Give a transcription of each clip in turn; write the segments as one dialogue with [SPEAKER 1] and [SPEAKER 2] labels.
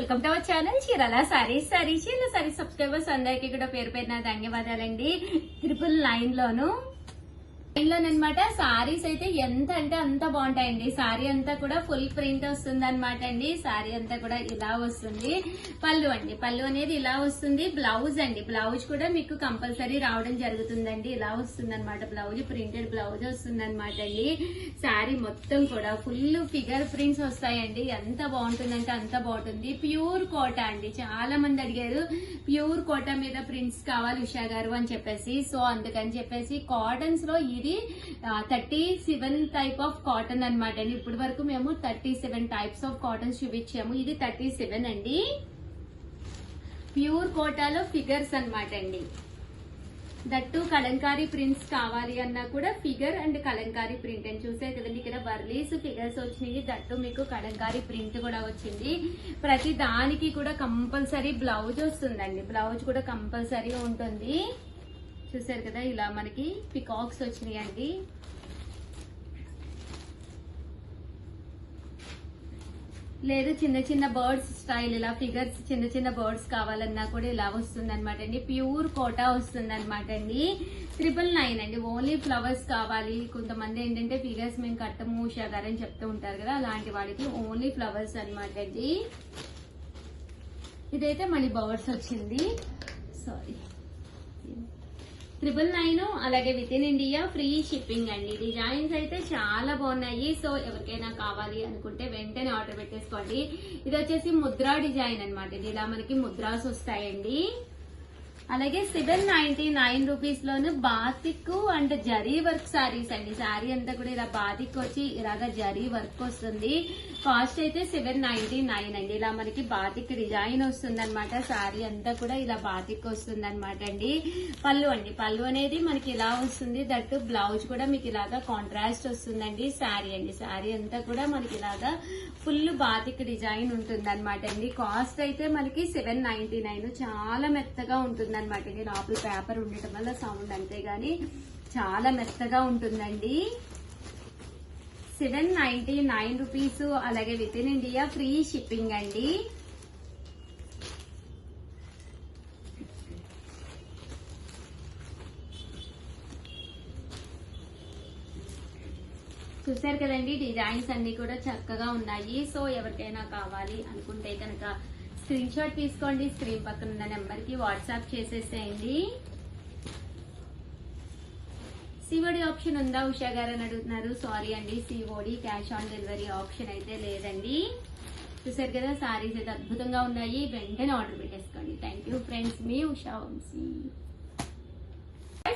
[SPEAKER 1] Welcome to our channel Chirala sarees. Chirala sarees subscribers అందరికీ కూడా పేరు పేరున ధన్యవాదాలండి. 999 అనమాట. సారీస్ అయితే ఎంత అంటే అంత బాగుంటాయండి. సారీ అంతా కూడా ఫుల్ ప్రింట్ వస్తుంది అనమాట అండి. సారీ అంతా కూడా ఇలా వస్తుంది. పళ్ళు అండి, పళ్ళు అనేది ఇలా వస్తుంది. బ్లౌజ్ అండి, బ్లౌజ్ కూడా మీకు కంపల్సరీ రావడం జరుగుతుందండి. ఇలా వస్తుంది అనమాట. బ్లౌజ్ ప్రింటెడ్ బ్లౌజ్ వస్తుంది అనమాట అండి. సారీ మొత్తం కూడా ఫుల్ ఫిగర్ ప్రింట్స్ వస్తాయండి. ఎంత బాగుంటుందంటే అంత బాగుంటుంది. ప్యూర్ కోటా అండి. చాలా మంది అడిగారు ప్యూర్ కోటా మీద ప్రింట్స్ కావాలి ఉషా గారు అని చెప్పేసి. సో అందుకని చెప్పేసి కాటన్స్ లో ఇది 37 టైప్ ఆఫ్ కాటన్ అనమాట అండి. ఇప్పటి వరకు మేము 37 టైప్స్ ఆఫ్ కాటన్స్ చూపించాము. ఇది 37 అండి. ప్యూర్ కోటాలో ఫిగర్స్ అనమాట అండి. దట్టు కలంకారీ ప్రింట్స్ కావాలి అన్నా కూడా ఫిగర్ అండ్ కలంకారీ ప్రింట్ అని చూసారు కదండి. ఇక్కడ వర్లీస్ ఫిగర్స్ వచ్చినాయి. దట్టు మీకు కలంకారీ ప్రింట్ కూడా వచ్చింది. ప్రతి దానికి కూడా కంపల్సరీ బ్లౌజ్ వస్తుందండి. బ్లౌజ్ కూడా కంపల్సరీ ఉంటుంది. చూసారు కదా, ఇలా మనకి పికాక్స్ వచ్చినాయండి. లేదు చిన్న చిన్న బర్డ్స్ స్టైల్ ఇలా ఫిగర్స్ చిన్న చిన్న బర్డ్స్ కావాలన్నా కూడా ఇలా వస్తుంది అనమాట అండి. ప్యూర్ కోటా వస్తుంది అనమాట అండి. 999 అండి. ఓన్లీ ఫ్లవర్స్ కావాలి. కొంతమంది ఏంటంటే ఫిగర్స్ మేము కట్టము ఉషా గారు అని చెప్తూ ఉంటారు కదా, అలాంటి వాడికి ఓన్లీ ఫ్లవర్స్ అనమాట అండి. ఇదైతే మళ్ళీ బర్డ్స్ వచ్చింది. సారీ 999. అలాగే with in India free shipping అండి. డిజైన్స్ అయితే చాలా బాగున్నాయి. సో ఎవరికైనా కావాలి అనుకుంటే వెంటనే ఆర్డర్ పెట్టేసుకోండి. ఇది వచ్చేసి ముద్రా డిజైన్ అనమాట. ఇలా మనకి ముద్రాస్ వస్తాయండి. అలాగే 799 rupees loan batik and zari work saris అండి. సారీ అంతా కూడా ఇలా బాతిక్ వచ్చి ఇలాగా జరీ వర్క్ వస్తుంది. కాస్ట్ అయితే 799 అండి. ఇలా మనకి బాతిక్ డిజైన్ వస్తుంది అనమాట. సారీ అంతా కూడా ఇలా బాతిక్ వస్తుంది అనమాట అండి. పళ్ళు అండి, పళ్ళు అనేది మనకి ఇలా వస్తుంది. దట్టు బ్లౌజ్ కూడా మీకు ఇలాగా కాంట్రాస్ట్ వస్తుందండి. సారీ అండి, సారీ అంతా కూడా మనకి ఇలాగా ఫుల్ బాతిక్ డిజైన్ ఉంటుంది అనమాట అండి. కాస్ట్ అయితే మనకి 799. చాలా మెత్తగా ఉంటుంది అనమాట అండి. లోపల పేపర్ ఉండటం వల్ల సౌండ్ అంతేగాని చాలా మెత్తగా ఉంటుందండి. 799 రూపీస్. అలాగే with in India free shipping అండి. చూసారు కదండి, డిజైన్స్ అన్ని కూడా చక్కగా ఉన్నాయి. సో ఎవరికైనా కావాలి అనుకుంటే కనుక స్క్రీన్ షాట్ తీసుకోండి. స్క్రీన్ పక్కన ఉన్న నెంబర్ కి వాట్సాప్ చేసేసేయండి. సిఓడి ఆప్షన్ ఉందా ఉషా గారు అని అడుగుతున్నారు. సారీ అండి, COD cash on delivery option అయితే లేదండి. చూసారు కదా, సారీస్ అయితే అద్భుతంగా ఉన్నాయి. వెంటనే ఆర్డర్ పెట్టేసుకోండి. థ్యాంక్ యూ ఫ్రెండ్స్, మీ Usha Vamshi.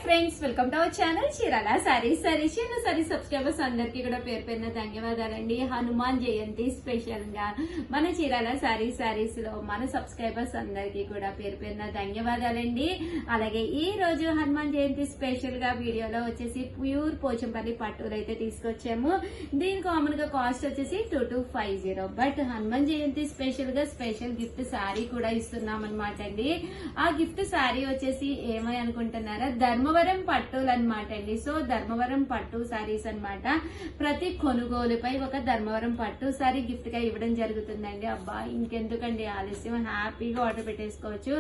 [SPEAKER 1] Friends, welcome to our channel Chirala sarees. Chirala sarees subscribers అందరికీ కూడా పేరు పేరున ధన్యవాదాలండి. హనుమాన్ జయంతి స్పెషల్ గా మన చీరాల సారీస్ లో మన సబ్స్క్రైబర్స్ అందరికీ కూడా పేరు పేరున ధన్యవాదాలండి. అలాగే ఈ రోజు హనుమాన్ జయంతి స్పెషల్ గా వీడియోలో వచ్చేసి ప్యూర్ పోచంపల్లి పట్టులు అయితే తీసుకొచ్చాము. దీని కామన్ గా కాస్ట్ వచ్చేసి 2250. బట్ హనుమాన్ జయంతి స్పెషల్ గా స్పెషల్ గిఫ్ట్ శారీ కూడా ఇస్తున్నాం అనమాట అండి. ఆ గిఫ్ట్ శారీ వచ్చేసి ఏమై అనుకుంటున్నారా, ధర్మవరం పట్టులు అనమాట అండి. సో ధర్మవరం పట్టు సారీస్ అనమాట. ప్రతి కొనుగోలుపై ఒక ధర్మవరం పట్టు సారీ గిఫ్ట్ గా ఇవ్వడం జరుగుతుందండి. అబ్బా ఇంకెందుకండి ఆలస్యం, హ్యాపీగా ఆర్డర్ పెట్టేసుకోవచ్చు.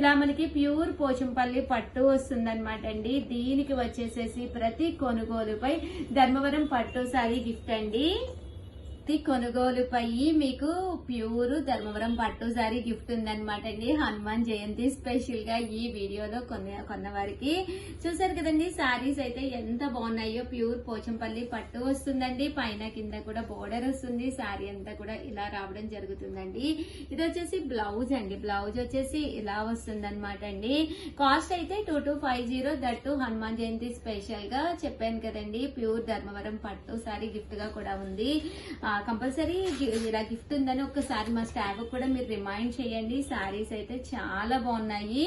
[SPEAKER 1] ఇలా మనకి ప్యూర్ పోచంపల్లి పట్టు వస్తుంది అనమాట అండి. దీనికి వచ్చేసేసి ప్రతి కొనుగోలుపై ధర్మవరం పట్టు సారీ గిఫ్ట్ అండి. కొనుగోలుపై మీకు ప్యూర్ ధర్మవరం పట్టు సారీ గిఫ్ట్ ఉందనమాట అండి. హనుమాన్ జయంతి స్పెషల్ గా ఈ వీడియోలో కొన్న వారికి చూసారు కదండి. సారీస్ అయితే ఎంత బాగున్నాయో. ప్యూర్ పోచంపల్లి పట్టు వస్తుందండి. పైన కింద కూడా బోర్డర్ వస్తుంది. సారీ అంతా కూడా ఇలా రావడం జరుగుతుందండి. ఇది వచ్చేసి బ్లౌజ్ అండి. బ్లౌజ్ వచ్చేసి ఇలా వస్తుంది అనమాట అండి. కాస్ట్ అయితే 2250. దట్టు హనుమాన్ జయంతి స్పెషల్ గా చెప్పాను కదండి. ప్యూర్ ధర్మవరం పట్టు సారీ గిఫ్ట్ గా కూడా ఉంది. కంపల్సరీ ఇలా గిఫ్ట్ ఉందని ఒక్కసారి మా స్టాఫ్ కూడా మీరు రిమైండ్ చేయండి. శారీస్ అయితే చాలా బాగున్నాయి.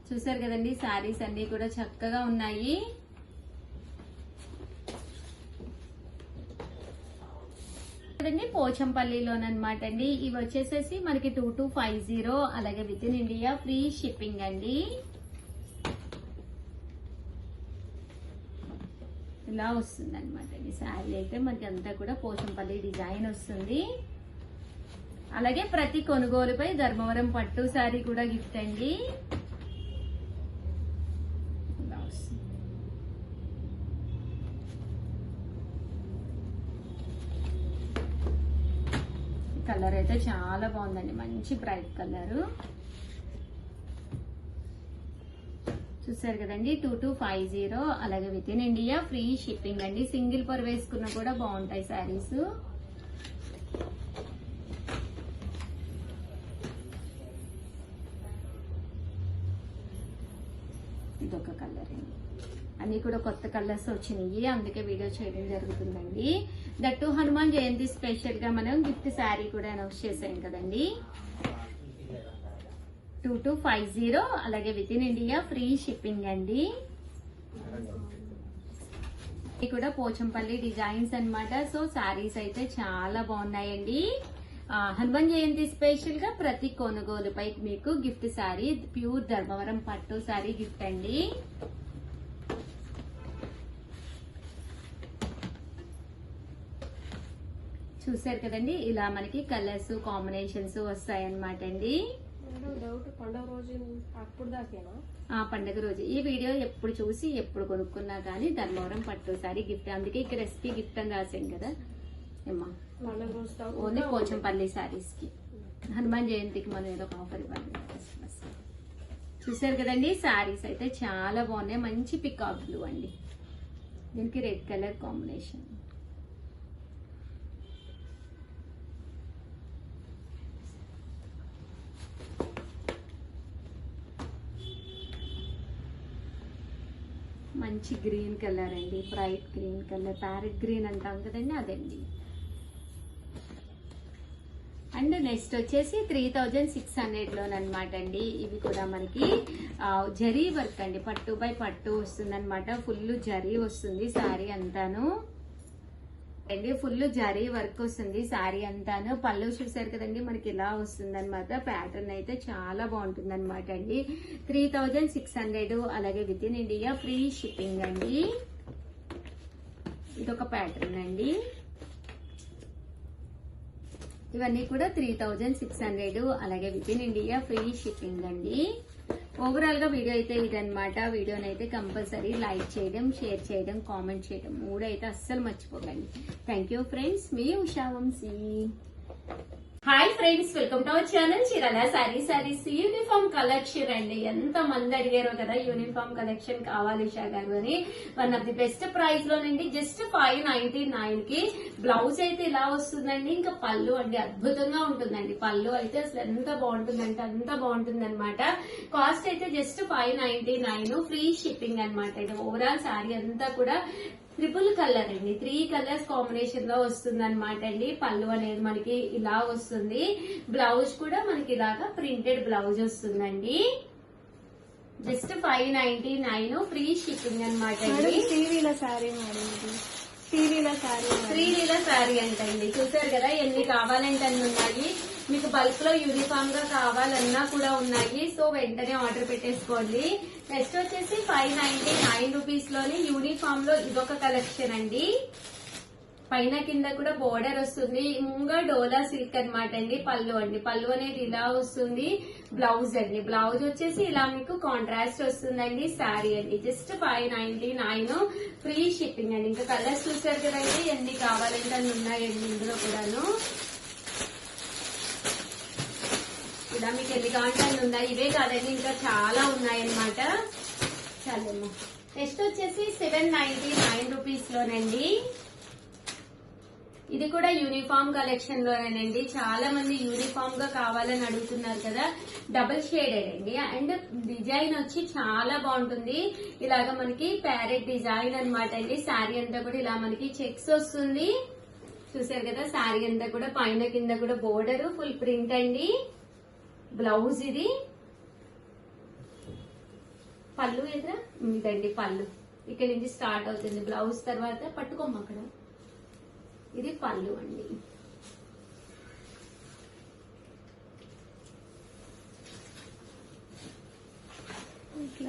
[SPEAKER 1] చూసారు కదండి, శారీస్ అన్ని కూడా చక్కగా ఉన్నాయి. పోచంపల్లిలోనమాట అండి. ఇవి వచ్చేసేసి మనకి 2250. అలాగే with in India free shipping అండి. ఇలా వస్తుంది అనమాట. ఈ శారీ అయితే మనకి అంతా కూడా పోచంపల్లి డిజైన్ వస్తుంది. అలాగే ప్రతి కొనుగోలుపై ధర్మవరం పట్టు శారీ కూడా గిఫ్ట్ అండి. కలర్ అయితే చాలా బాగుందండి, మంచి బ్రైట్ కలర్. చూసారు కదండి, 2250. అలాగే with in India free shipping అండి. సింగిల్ పర్ వేసుకున్నా కూడా బాగుంటాయి శారీస్. ఇదొక కలర్ అండి, అన్ని కూడా కొత్త కలర్స్ వచ్చినాయి, అందుకే వీడియో చేయడం జరుగుతుందండి. దట్టు హనుమాన్ జయంతి స్పెషల్ గా మనం గిఫ్ట్ శారీ కూడా అనౌన్స్ చేసాం కదండి. 2250. అలాగే with in India free shipping అండి. ఇది కూడా పోచంపల్లి డిజైన్స్ అన్నమాట. సో శారీస్ అయితే చాలా బాగున్నాయండి. హనుమాన్ జయంతి స్పెషల్ గా ప్రతి కొనుగోలుపై మీకు గిఫ్ట్ శారీ, ప్యూర్ ధర్మవరం పట్టు శారీ గిఫ్ట్ అండి. చూసారు కదండి, ఇలా మనకి కలర్స్ కాంబినేషన్స్ వస్తాయన్నమాట అండి. పండగ రోజు ఈ వీడియో ఎప్పుడు చూసి ఎప్పుడు కొనుక్కున్నా కానీ ధర్మవరం పట్టు సారీ గిఫ్ట్. అందుకే ఇక్కడ రెసిపీ గిఫ్ట్ అని రాసాం కదా ఏమ్మా. ఓన్లీ పోచంపల్లి శారీస్ కి హనుమాన్ జయంతికి మనం ఏదో ఒక ఆఫర్ ఇవ్వాలి. చూసారు కదండి, శారీస్ అయితే చాలా బాగున్నాయి. మంచి పికాక్ బ్లూ అండి, దీనికి రెడ్ కలర్ కాంబినేషన్. మంచి గ్రీన్ కలర్ అండి, bright green colour, parrot green అంటాం కదండి అదండి. అండ్ నెక్స్ట్ వచ్చేసి 3600 లోనమాట అండి. ఇవి కూడా మనకి జరీ వర్క్ అండి, పట్టు బై పట్టు వస్తుంది అనమాట. ఫుల్ జరీ వస్తుంది శారీ అంతాను అండి, ఫుల్ జరీ వర్క్ వస్తుంది శారీ అంతాను. పళ్ళు చూసారు కదండి, మనకి ఇలా వస్తుంది అనమాట. ప్యాటర్న్ అయితే చాలా బాగుంటుంది అనమాట అండి. 3600. అలాగే with in India free shipping అండి. ఇదొక ప్యాటర్న్ అండి. ఇవన్నీ కూడా 3600. అలాగే with in India free shipping అండి. ఓవరాల్ గా వీడియో అయితే ఇదనమాట. వీడియోని అయితే కంపల్సరీ లైక్ చేయడం, షేర్ చేయడం, కామెంట్ చేయడం 3 అయితే అస్సలు మర్చిపోకండి. థ్యాంక్ యూ ఫ్రెండ్స్, మీ Usha Vamshi. Hi friends, welcome to our channel Chirala sarees uniform collection అండి. ఎంత మంది అడిగారో కదా యూనిఫామ్ కలెక్షన్ కావాలి ఉషా గారు అని. One of the best price లోనండి, జస్ట్ 599 కి. బ్లౌజ్ అయితే ఇలా వస్తుందండి. ఇంకా పళ్ళు అండి అద్భుతంగా ఉంటుందండి. పళ్ళు అయితే అసలు ఎంత బాగుంటుందంటే అంత బాగుంటుంది అనమాట. కాస్ట్ అయితే జస్ట్ 599, ఫ్రీ షిప్పింగ్ అనమాట. ఇది ఓవరాల్ శారీ అంతా కూడా ట్రిపుల్ కలర్ అండి, 3 కలర్స్ కాంబినేషన్ లో వస్తుంది అనమాట అండి. పళ్ళు అనేది మనకి ఇలా వస్తుంది, బ్లౌజ్ కూడా మనకి ఇలాగా ప్రింటెడ్ బ్లౌజ్ వస్తుందండి. జస్ట్ 599, ఫ్రీ షిప్పింగ్ అనమాట అండి.
[SPEAKER 2] శ్రీలీల శారీ
[SPEAKER 1] అంటండి. చూసారు కదా ఎన్ని కావాలంటే అన్ని ఉన్నాయి. మీకు బల్క్ లో యూనిఫామ్ గా కావాలన్నా కూడా ఉన్నాయి. సో వెంటనే ఆర్డర్ పెట్టేసుకోండి. నెక్స్ట్ వచ్చేసి 599 రూపీస్ లోని యూనిఫామ్ లో ఇదొక కలెక్షన్ అండి. పైన కింద కూడా బోర్డర్ వస్తుంది. ముంగా డోలా సిల్క్ అనమాట అండి. పళ్ళు అండి, పళ్ళు అనేది ఇలా వస్తుంది. బ్లౌజ్ అండి, బ్లౌజ్ వచ్చేసి ఇలా మీకు కాంట్రాస్ట్ వస్తుందండి. శారీ అండి జస్ట్ 599, ఫ్రీ షిప్పింగ్ అండి. ఇంకా కలర్స్ చూసారు కదండి, ఎన్ని కావాలంటే అన్ని ఉన్నాయండి ఇందులో కూడాను. ఇలా మీకు ఎన్ని కావాలంటే అన్ని ఉన్నాయి. ఇవే కాదండి, ఇంకా చాలా ఉన్నాయన్నమాట. చాలమ్మా. నెక్స్ట్ వచ్చేసి 799 రూపీస్ లోనండి. ఇది కూడా యూనిఫామ్ కలెక్షన్ లోనేనండి. చాలా మంది యూనిఫామ్ గా కావాలని అడుగుతున్నారు కదా. డబుల్ షేడెడ్ అండి, అండ్ డిజైన్ వచ్చి చాలా బాగుంటుంది. ఇలాగ మనకి ప్యారెట్ డిజైన్ అనమాట అండి. శారీ అంతా కూడా ఇలా మనకి చెక్స్ వస్తుంది. చూసారు కదా, శారీ అంతా కూడా పైన కింద కూడా బోర్డర్ ఫుల్ ప్రింట్ అండి. బ్లౌజ్ ఇది. పళ్ళు ఎదురా ఇదండి పళ్ళు, ఇక్కడ నుంచి స్టార్ట్ అవుతుంది. బ్లౌజ్ తర్వాత పట్టుకోమ్మ అక్కడ. ఇది పళ్ళు అండి.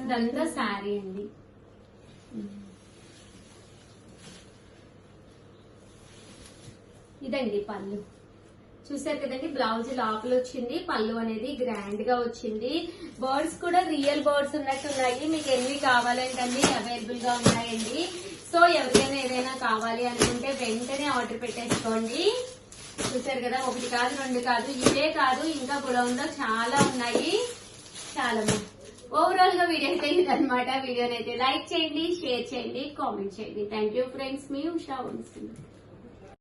[SPEAKER 1] ఇదంతా శారీ అండి. ఇదండి పళ్ళు. చూసారు కదండి, బ్లౌజ్ లోపల వచ్చింది, పళ్ళు అనేది గ్రాండ్ గా వచ్చింది. బర్డ్స్ కూడా రియల్ బర్డ్స్ ఉన్నట్టు ఉన్నాయి. మీకు ఎన్ని కావాలంటే అన్ని అవైలబుల్ గా ఉన్నాయండి. సో ఎవరికైనా ఏదైనా కావాలి అనుకుంటే వెంటనే ఆర్డర్ పెట్టేసుకోండి. చూసారు కదా, 1 కాదు 2 కాదు, ఇవే కాదు ఇంకా గొడవ లో చాలా ఉన్నాయి. చాలా ఓవరాల్ గా వీడియో అయితే ఇదనమాట. వీడియోని అయితే లైక్ చేయండి, షేర్ చేయండి, కామెంట్ చేయండి. థ్యాంక్ యూ ఫ్రెండ్స్, మీ ఉషా.